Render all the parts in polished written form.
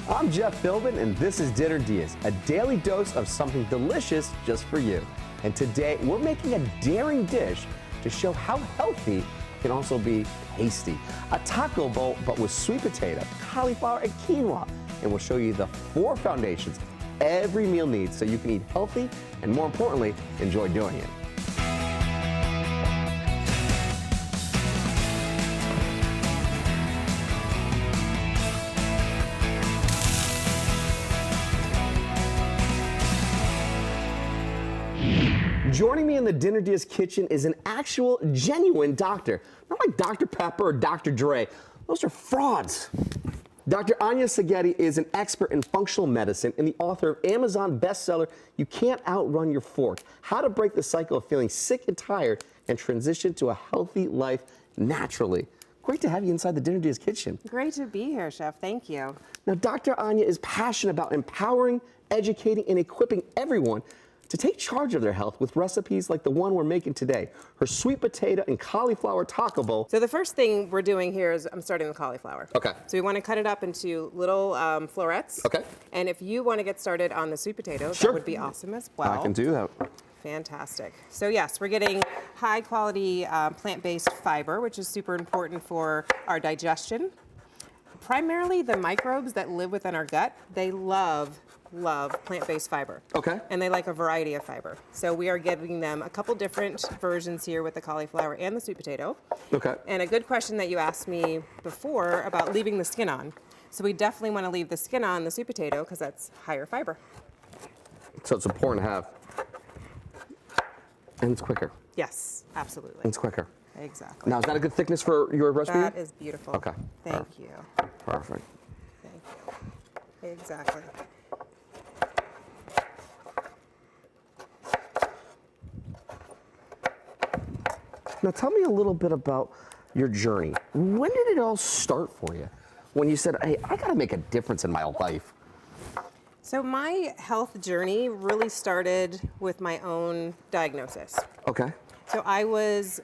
I'm Jeff Philbin, and this is Dinner DeeAs, a daily dose of something delicious just for you. And today, we're making a daring dish to show how healthy can also be tasty. A taco bowl, but with sweet potato, cauliflower, and quinoa. And we'll show you the 4 foundations every meal needs so you can eat healthy and, more importantly, enjoy doing it. Joining me in the Dinner DeeAs kitchen is an actual, genuine doctor. Not like Dr. Pepper or Dr. Dre. Those are frauds. Dr. Anya Saghetti is an expert in functional medicine and the author of Amazon bestseller, You Can't Outrun Your Fork, How to Break the Cycle of Feeling Sick and Tired and Transition to a Healthy Life Naturally. Great to have you inside the Dinner DeeAs kitchen. Great to be here, Chef. Thank you. Now, Dr. Anya is passionate about empowering, educating, and equipping everyone to take charge of their health with recipes like the one we're making today, her sweet potato and cauliflower taco bowl. So the first thing we're doing here is I'm starting the cauliflower. Okay. So we want to cut it up into little florets. Okay. And if you want to get started on the sweet potato, Sure. that would be awesome as well. I can do that. Fantastic. So yes, we're getting high quality plant-based fiber, which is super important for our digestion. Primarily the microbes that live within our gut, they love plant-based fiber. Okay. And they like a variety of fiber. So we are giving them a couple different versions here with the cauliflower and the sweet potato. Okay. And a good question that you asked me before about leaving the skin on. So we definitely want to leave the skin on the sweet potato because that's higher fiber. So it's important to have. And it's quicker. Yes, absolutely. And it's quicker. Exactly. Now, is that a good thickness for your recipe? That is beautiful. Okay. Thank you. Perfect. Thank you. Exactly. Now, tell me a little bit about your journey. When did it all start for you? When you said, hey, I got to make a difference in my life. So my health journey really started with my own diagnosis. Okay. So I was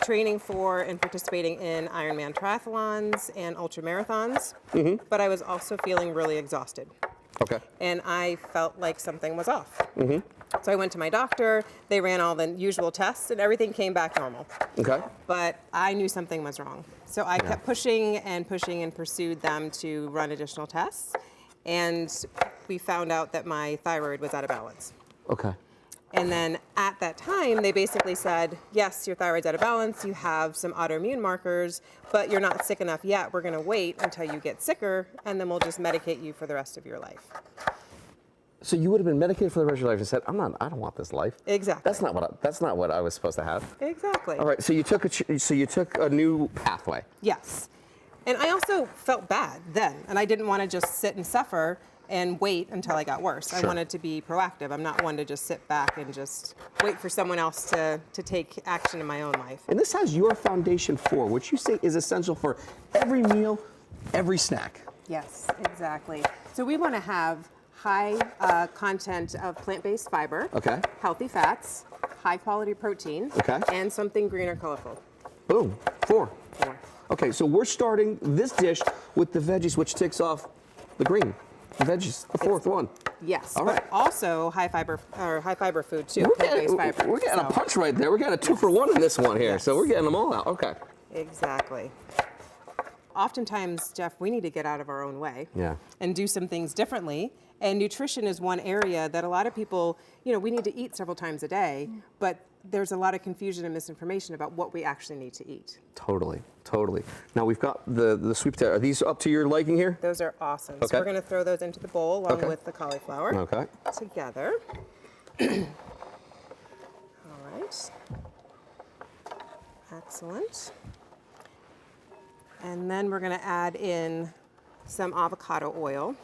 training for and participating in Ironman triathlons and ultra marathons, but I was also feeling really exhausted. Okay. And I felt like something was off. So I went to my doctor, they ran all the usual tests and everything came back normal. Okay. But I knew something was wrong. So I kept pushing and pursued them to run additional tests. And we found out that my thyroid was out of balance. Okay. And then at that time, they basically said, yes, your thyroid's out of balance, you have some autoimmune markers, but you're not sick enough yet. We're gonna wait until you get sicker, and then we'll just medicate you for the rest of your life. So you would have been medicated for the rest of your life and said, I don't want this life. Exactly. That's not what I was supposed to have. Exactly. All right, so you took a new pathway. Yes. And I also felt bad then, and I didn't want to just sit and suffer and wait until I got worse. Sure. I wanted to be proactive. I'm not one to just sit back and just wait for someone else to take action in my own life. And this has your foundation for, which you say is essential for every meal, every snack. Yes, exactly. So we want to have high content of plant-based fiber, Okay. healthy fats, high quality protein, Okay. and something green or colorful. Boom, 4. 4. Okay, so we're starting this dish with the veggies, which takes off the green. The veggies, the 4th one. Yes, All but right. also high fiber food too, We're plant-based getting, fiber. we're getting a So- punch right there. We're getting a 2 for 1 in this one here. Yes. So we're getting them all out. Okay. Exactly. Oftentimes, Jeff, we need to get out of our own way and do some things differently. And nutrition is one area that a lot of people, we need to eat several times a day, but there's a lot of confusion and misinformation about what we actually need to eat. Totally, totally. Now we've got the sweet potato. Are these up to your liking here? Those are awesome. Okay. So we're going to throw those into the bowl along Okay. with the cauliflower Okay. together. All right. Excellent. And then we're going to add in some avocado oil.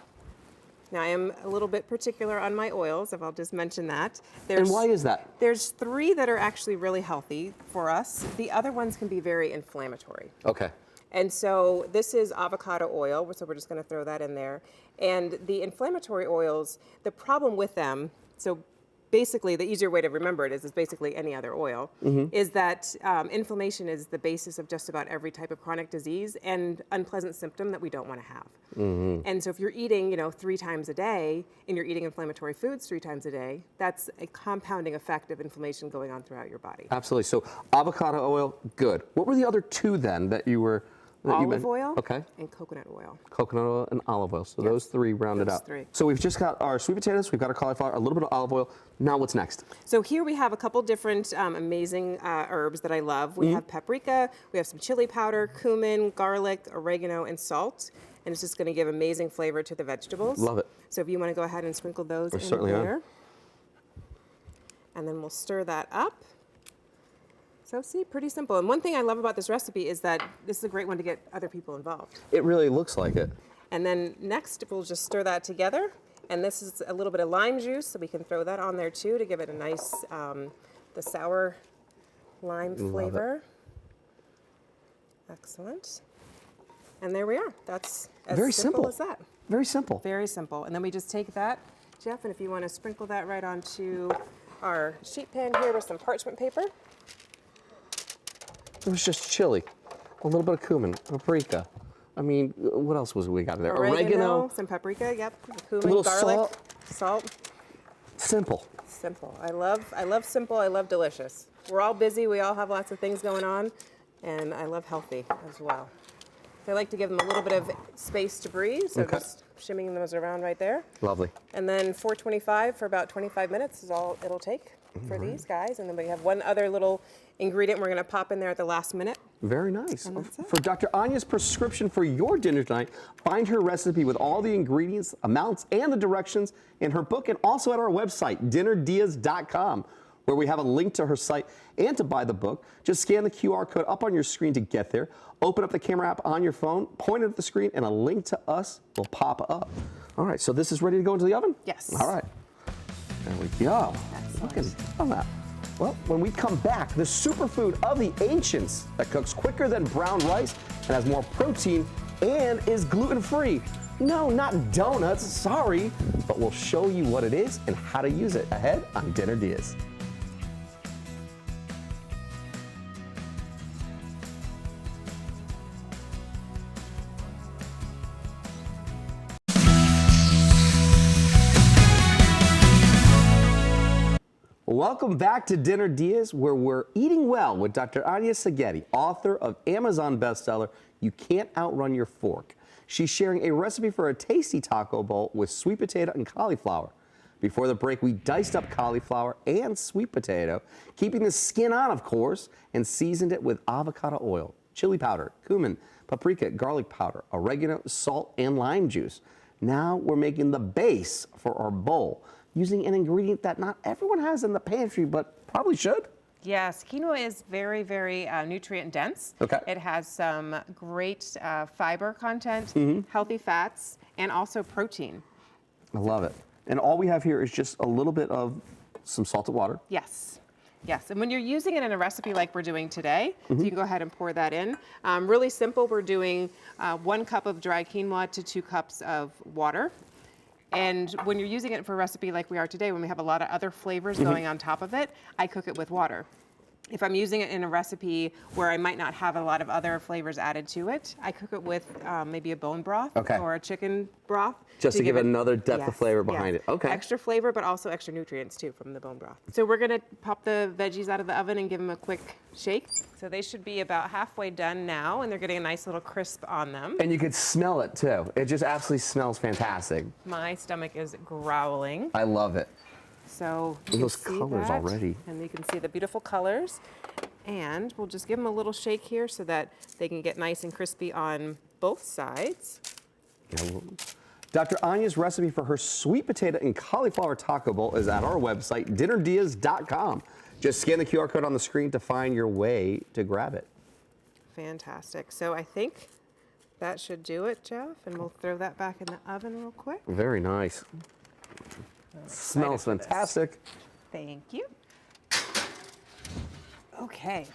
Now, I am a little bit particular on my oils, if I'll just mention that. And why is that? There's 3 that are actually really healthy for us. The other ones can be very inflammatory. Okay. And so this is avocado oil, so we're just going to throw that in there. And the inflammatory oils, the problem with them, so basically, the easier way to remember it is basically any other oil, is that inflammation is the basis of just about every type of chronic disease and unpleasant symptom that we don't want to have. And so if you're eating, 3 times a day and you're eating inflammatory foods 3 times a day, that's a compounding effect of inflammation going on throughout your body. Absolutely. So avocado oil, good. What were the other 2 then that you were? Olive oil okay. and coconut oil. Coconut oil and olive oil. So those 3 rounded out. 3. So we've just got our sweet potatoes, we've got our cauliflower, a little bit of olive oil. Now what's next? So here we have a couple different amazing herbs that I love. We have paprika, we have some chili powder, cumin, garlic, oregano, and salt. And it's just going to give amazing flavor to the vegetables. Love it. So if you want to go ahead and sprinkle those in certainly there. And then we'll stir that up. So see, pretty simple. And one thing I love about this recipe is that this is a great one to get other people involved. It really looks like it. And then next, we'll just stir that together. And this is a little bit of lime juice, so we can throw that on there too to give it a nice, the sour lime flavor. Excellent. And there we are. That's as Very simple simple as that. Very simple. Very simple. And then we just take that, Jeff, and if you want to sprinkle that right onto our sheet pan here with some parchment paper. It was just chili, a little bit of cumin, paprika. I mean, what else was we got there? Oregano, some paprika, yep. Cumin, a little garlic, salt. Simple. Simple. I love simple. I love delicious. We're all busy. We all have lots of things going on, and I love healthy as well. So I like to give them a little bit of space to breathe, so just shimmying those around right there. Lovely. And then 425 for about 25 minutes is all it'll take for these guys. And then we have one other little ingredient we're going to pop in there at the last minute. Very nice. And that's it. For Dr. Anya's prescription for your dinner tonight, find her recipe with all the ingredients, amounts, and the directions in her book and also at our website, dinnerdeas.com, where we have a link to her site and to buy the book. Just scan the QR code up on your screen to get there. Open up the camera app on your phone, point it at the screen, and a link to us will pop up. All right, so this is ready to go into the oven? Yes. All right. There we go. Excellent. Look at that. Well, when we come back, the superfood of the ancients that cooks quicker than brown rice and has more protein and is gluten-free. No, not donuts, sorry, but we'll show you what it is and how to use it ahead on Dinner Diaz. Welcome back to Dinner Diaz, where we're eating well with Dr. Anya Saghetti, author of Amazon bestseller, You Can't Outrun Your Fork. She's sharing a recipe for a tasty taco bowl with sweet potato and cauliflower. Before the break, we diced up cauliflower and sweet potato, keeping the skin on, of course, and seasoned it with avocado oil, chili powder, cumin, paprika, garlic powder, oregano, salt, and lime juice. Now we're making the base for our bowl, using an ingredient that not everyone has in the pantry, but probably should. Yes, quinoa is very, very nutrient dense. Okay. It has some great fiber content, healthy fats, and also protein. I love it. And all we have here is just a little bit of some salted water. Yes. Yes, and when you're using it in a recipe like we're doing today, so you can go ahead and pour that in. Really simple, we're doing 1 cup of dry quinoa to 2 cups of water. And when you're using it for a recipe like we are today, when we have a lot of other flavors going on top of it, I cook it with water. If I'm using it in a recipe where I might not have a lot of other flavors added to it, I cook it with maybe a bone broth or a chicken broth. Just to give it another depth of flavor behind it. Okay. Extra flavor, but also extra nutrients too from the bone broth. So we're gonna pop the veggies out of the oven and give them a quick shake. So they should be about halfway done now, and they're getting a nice little crisp on them. And you could smell it too. It just absolutely smells fantastic. My stomach is growling. I love it. So those colors already. And you can see the beautiful colors. And we'll just give them a little shake here so that they can get nice and crispy on both sides. Dr. Anya's recipe for her sweet potato and cauliflower taco bowl is at our website, dinnerdeas.com. Just scan the QR code on the screen to find your way to grab it. Fantastic. So I think that should do it, Jeff. And we'll throw that back in the oven real quick. Very nice. Smells fantastic. Thank you. Okay.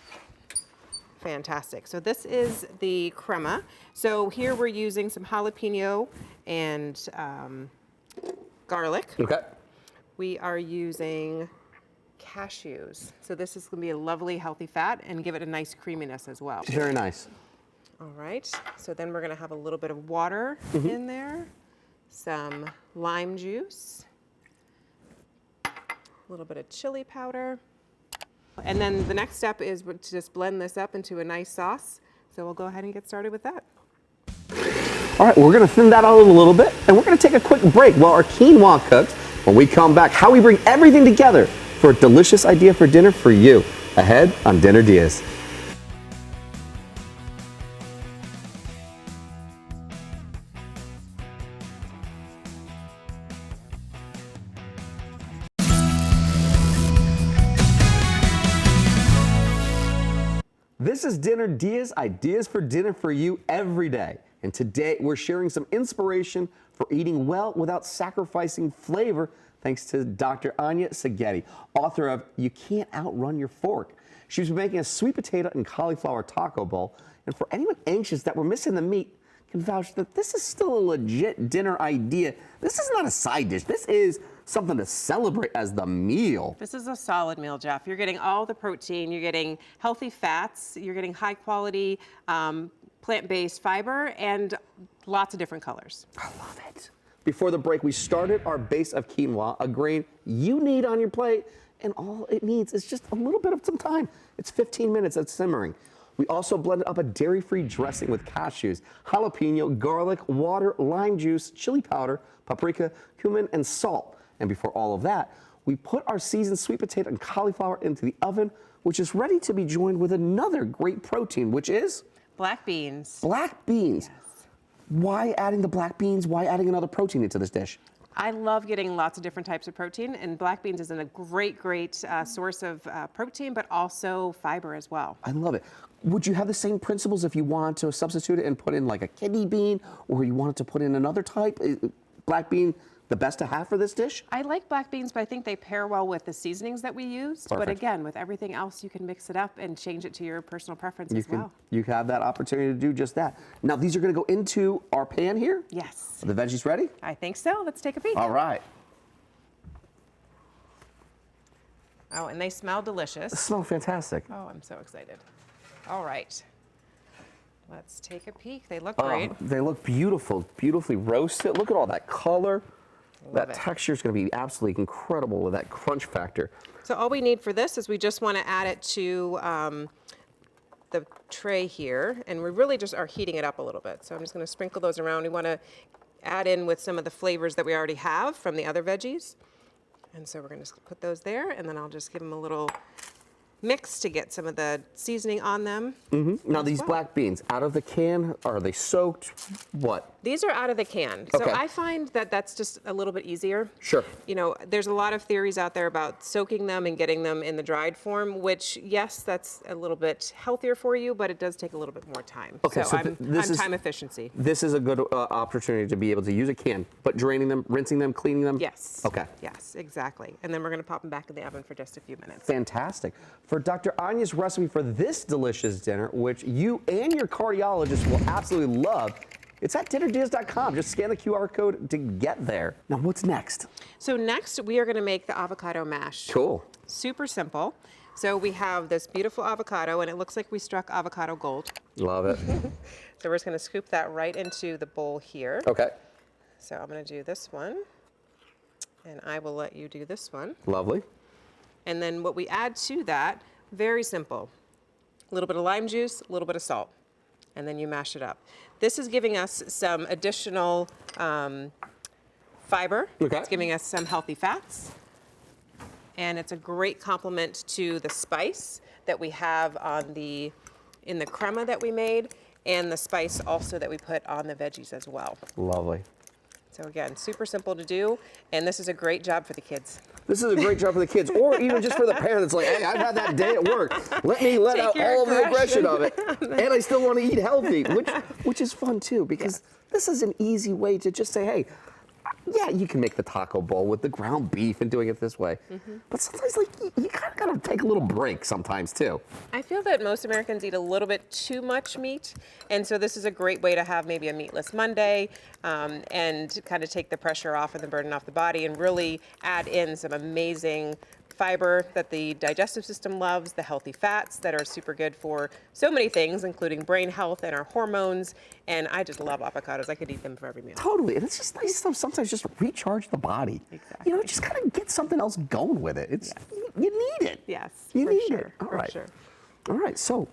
Fantastic. So this is the crema. So here we're using some jalapeno and garlic. Okay. We are using cashews. So this is going to be a lovely, healthy fat and give it a nice creaminess as well. Very nice. All right, so then we're going to have a little bit of water in there, some lime juice, a little bit of chili powder. And then the next step is to just blend this up into a nice sauce. So we'll go ahead and get started with that. All right, we're gonna thin that out a little bit, and we're gonna take a quick break while our quinoa cooks. When we come back, how we bring everything together for a delicious idea for dinner for you. Ahead on Dinner DeeAs. This is Dinner DeeAs, ideas for dinner for you every day. And today we're sharing some inspiration for eating well without sacrificing flavor, thanks to Dr. Anya Saghetti, author of You Can't Outrun Your Fork. She's making a sweet potato and cauliflower taco bowl. And for anyone anxious that we're missing the meat, can vouch that this is still a legit dinner idea. This is not a side dish. This is something to celebrate as the meal. This is a solid meal, Jeff. You're getting all the protein, you're getting healthy fats, you're getting high quality plant-based fiber, and lots of different colors. I love it. Before the break, we started our base of quinoa, a grain you need on your plate, and all it needs is just a little bit of some time. It's 15 minutes of simmering. We also blended up a dairy-free dressing with cashews, jalapeno, garlic, water, lime juice, chili powder, paprika, cumin, and salt. And before all of that, we put our seasoned sweet potato and cauliflower into the oven, which is ready to be joined with another great protein, which is? Black beans. Black beans. Yes. Why adding the black beans? Why adding another protein into this dish? I love getting lots of different types of protein, and black beans is a great source of protein, but also fiber as well. I love it. Would you have the same principles if you wanted to substitute it and put in like a kidney bean, or you wanted to put in another type? Is black bean the best to have for this dish? I like black beans, but I think they pair well with the seasonings that we used. Perfect. But again, with everything else, you can mix it up and change it to your personal preference as well. You have that opportunity to do just that. Now these are gonna go into our pan here? Yes. Are the veggies ready? I think so. Let's take a peek. All right. Oh, and they smell delicious. They smell fantastic. Oh, I'm so excited. All right. Let's take a peek. They look great. They look beautiful, beautifully roasted. Look at all that color. Love that it. texture is going to be absolutely incredible with that crunch factor. So all we need for this is we just want to add it to the tray here, and we really just are heating it up a little bit. So I'm just going to sprinkle those around. We want to add in with some of the flavors that we already have from the other veggies. And so we're going to put those there, and then I'll just give them a little mix to get some of the seasoning on them. Now these black beans, out of the can, are they soaked? What? These are out of the can. So Okay. I find that that's just a little bit easier. Sure. You know, there's a lot of theories out there about soaking them and getting them in the dried form, which, yes, that's a little bit healthier for you, but it does take a little bit more time. Okay, so I'm time efficiency. This is a good opportunity to be able to use a can, but draining them, rinsing them, cleaning them? Yes. Okay. Yes, exactly. And then we're going to pop them back in the oven for just a few minutes. Fantastic. For Dr. Anya's recipe for this delicious dinner, which you and your cardiologist will absolutely love, it's at dinnerdeas.com. Just scan the QR code to get there. Now, what's next? So next, we are going to make the avocado mash. Cool. Super simple. So we have this beautiful avocado, and it looks like we struck avocado gold. Love it. So we're just going to scoop that right into the bowl here. Okay. So I'm going to do this one, and I will let you do this one. Lovely. And then what we add to that, very simple. A little bit of lime juice, a little bit of salt, and then you mash it up. This is giving us some additional fiber. Okay. It's giving us some healthy fats. And it's a great complement to the spice that we have in the crema that we made, and the spice also that we put on the veggies as well. Lovely. So again, super simple to do, and this is a great job for the kids. This is a great job for the kids, or even just for the parents. Like, hey, I've had that day at work. Let me let Take out your all of the aggression aggression. of it, and I still want to eat healthy, which is fun too, because this is an easy way to just say, hey, yeah, you can make the taco bowl with the ground beef and doing it this way, but sometimes like you kind of gotta take a little break sometimes too. I feel that most Americans eat a little bit too much meat, and so this is a great way to have maybe a meatless Monday and kind of take the pressure off and the burden off the body, and really add in some amazing fiber that the digestive system loves, the healthy fats that are super good for so many things, including brain health and our hormones. And I just love avocados. I could eat them for every meal. Totally. And it's just nice to sometimes just recharge the body. Exactly. You know, just kind of get something else going with it. It's You need it. Yes, you for need sure, it. All for right. sure. All right. So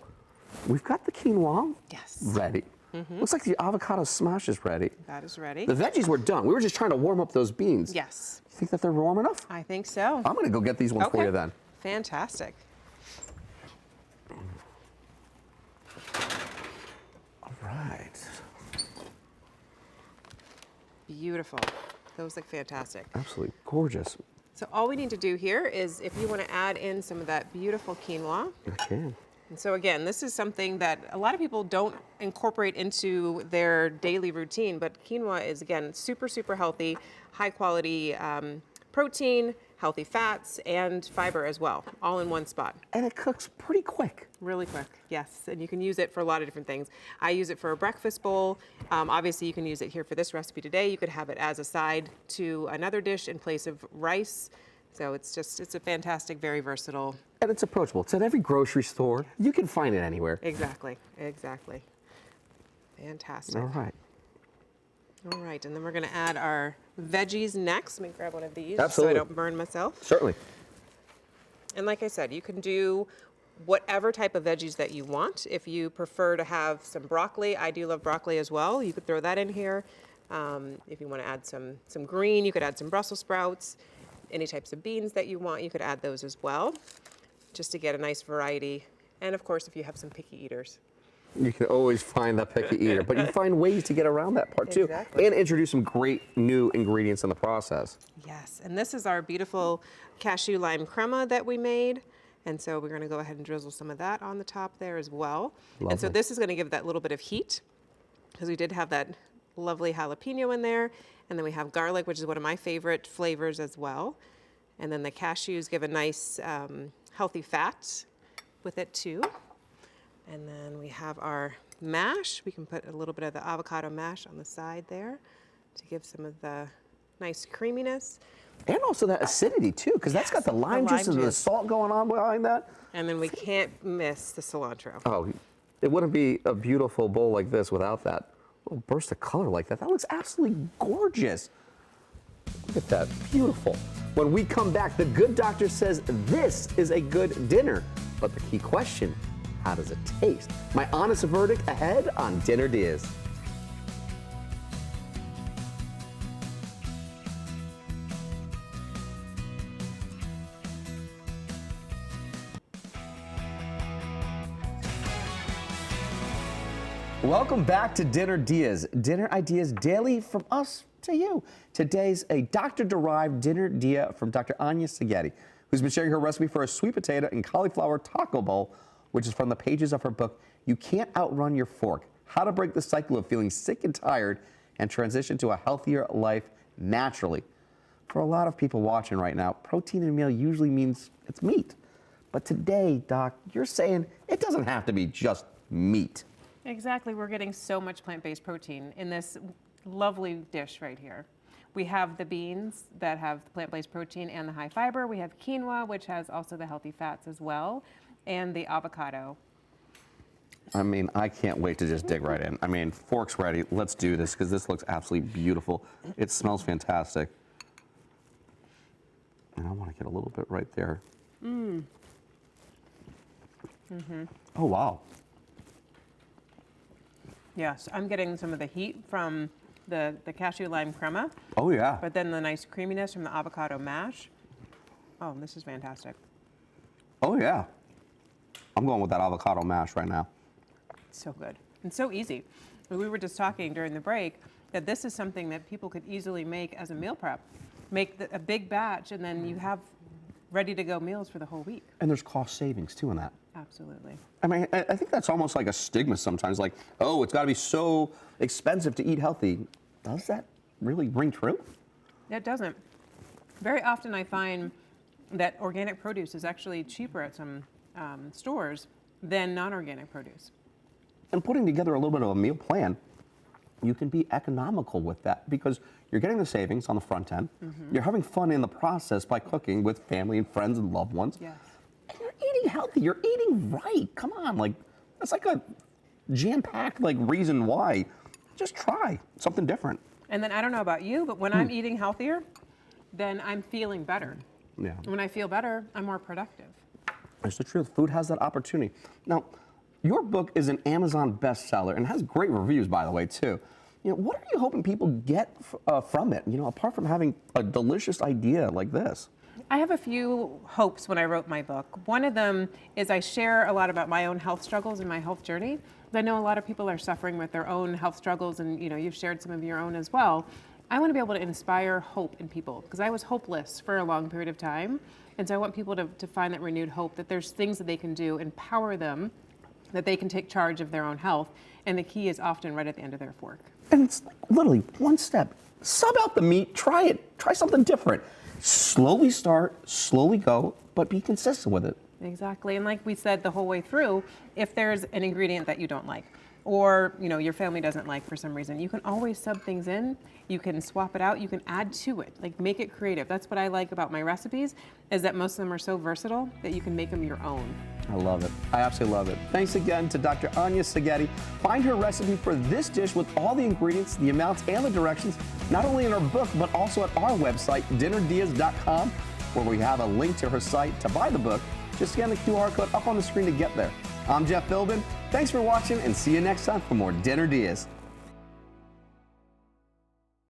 we've got the quinoa ready. Looks like the avocado smash is ready. That is ready. The veggies were done. We were just trying to warm up those beans. Yes. You think that they're warm enough? I think so. I'm going to go get these ones for you then. Fantastic. All right. Beautiful. Those look fantastic. Absolutely gorgeous. So all we need to do here is if you want to add in some of that beautiful quinoa. I can. And so again, this is something that a lot of people don't incorporate into their daily routine, but quinoa is, again, super, super healthy, high quality protein, healthy fats, and fiber as well, all in one spot. And it cooks pretty quick. Really quick, yes. And you can use it for a lot of different things. I use it for a breakfast bowl. Obviously, you can use it here for this recipe today. You could have it as a side to another dish in place of rice. So it's a fantastic, very versatile. And it's approachable. It's at every grocery store. You can find it anywhere. Exactly, exactly. Fantastic. All right. All right, and then we're gonna add our veggies next. Let me grab one of these Absolutely. so I don't burn myself. Certainly. And like I said, you can do whatever type of veggies that you want. If you prefer to have some broccoli, I do love broccoli as well. You could throw that in here. If you want to add some green, you could add some Brussels sprouts. Any types of beans that you want, you could add those as well, just to get a nice variety. And of course, if you have some picky eaters. You can always find that picky eater, but you find ways to get around that part too, Exactly. and introduce some great new ingredients in the process. Yes, and this is our beautiful cashew lime crema that we made. And so we're gonna go ahead and drizzle some of that on the top there as well. And so Lovely. this is gonna give that little bit of heat, because we did have that lovely jalapeno in there. And then we have garlic, which is one of my favorite flavors as well. And then the cashews give a nice healthy fat with it too. And then we have our mash. We can put a little bit of the avocado mash on the side there to give some of the nice creaminess. And also that acidity too, because that's got the lime juice and the salt going on behind that. And then we can't miss the cilantro. Oh, it wouldn't be a beautiful bowl like this without that little burst of color like that. That looks absolutely gorgeous. Look at that, beautiful. When we come back, the good doctor says this is a good dinner. But the key question, how does it taste? My honest verdict ahead on Dinner DeeAs. Welcome back to Dinner DeeAs. Dinner ideas daily from us to you. Today's a doctor-derived dinner dia from Dr. Anya Saghetti, who's been sharing her recipe for a sweet potato and cauliflower taco bowl, which is from the pages of her book, You Can't Outrun Your Fork, How to Break the Cycle of Feeling Sick and Tired and Transition to a Healthier Life Naturally. For a lot of people watching right now, protein in a meal usually means it's meat. But today, Doc, you're saying it doesn't have to be just meat. Exactly, we're getting so much plant-based protein in this lovely dish right here. We have the beans that have the plant-based protein and the high fiber. We have quinoa, which has also the healthy fats as well, and the avocado. I mean, I can't wait to just dig right in. I mean, fork's ready. Let's do this because this looks absolutely beautiful. It smells fantastic. And I want to get a little bit right there. Oh, wow. Yes, I'm getting some of the heat from the cashew lime crema, Oh, yeah. but then the nice creaminess from the avocado mash. Oh, this is fantastic. Oh, yeah. I'm going with that avocado mash right now. So good and so easy. We were just talking during the break that this is something that people could easily make as a meal prep. Make a big batch and then you have ready to go meals for the whole week. And there's cost savings, too, in that. Absolutely. I mean, I think that's almost like a stigma sometimes, like, oh, it's got to be so expensive to eat healthy. Does that really ring true? It doesn't. Very often I find that organic produce is actually cheaper at some stores than non-organic produce. And putting together a little bit of a meal plan you can be economical with that because you're getting the savings on the front end. You're having fun in the process by cooking with family and friends and loved ones. Yes. And you're eating healthy. You're eating right. Come on, like that's like a jam-packed like reason why. Just try something different. And then I don't know about you, but when I'm eating healthier, then I'm feeling better. Yeah. When I feel better, I'm more productive. It's the truth. Food has that opportunity. Now, your book is an Amazon bestseller and has great reviews, by the way, too. You know, what are you hoping people get from it? You know, apart from having a delicious idea like this. I have a few hopes when I wrote my book. One of them is I share a lot about my own health struggles and my health journey. I know a lot of people are suffering with their own health struggles, and you know, you've shared some of your own as well. I want to be able to inspire hope in people because I was hopeless for a long period of time. And so I want people to find that renewed hope that there's things that they can do, empower them, that they can take charge of their own health. And the key is often right at the end of their fork. And it's literally one step. Sub out the meat, try it, try something different. Slowly start, slowly go, but be consistent with it. Exactly. And like we said the whole way through, if there's an ingredient that you don't like, or you know your family doesn't like for some reason, you can always sub things in. You can swap it out. You can add to it. Like make it creative. That's what I like about my recipes, is that most of them are so versatile that you can make them your own. I love it. I absolutely love it. Thanks again to Dr. Anya Saghetti. Find her recipe for this dish with all the ingredients, the amounts, and the directions, not only in her book, but also at our website, dinnerdeas.com, where we have a link to her site to buy the book. Just scan the QR code up on the screen to get there. I'm Jeff Philbin. Thanks for watching, and see you next time for more Dinner Dias.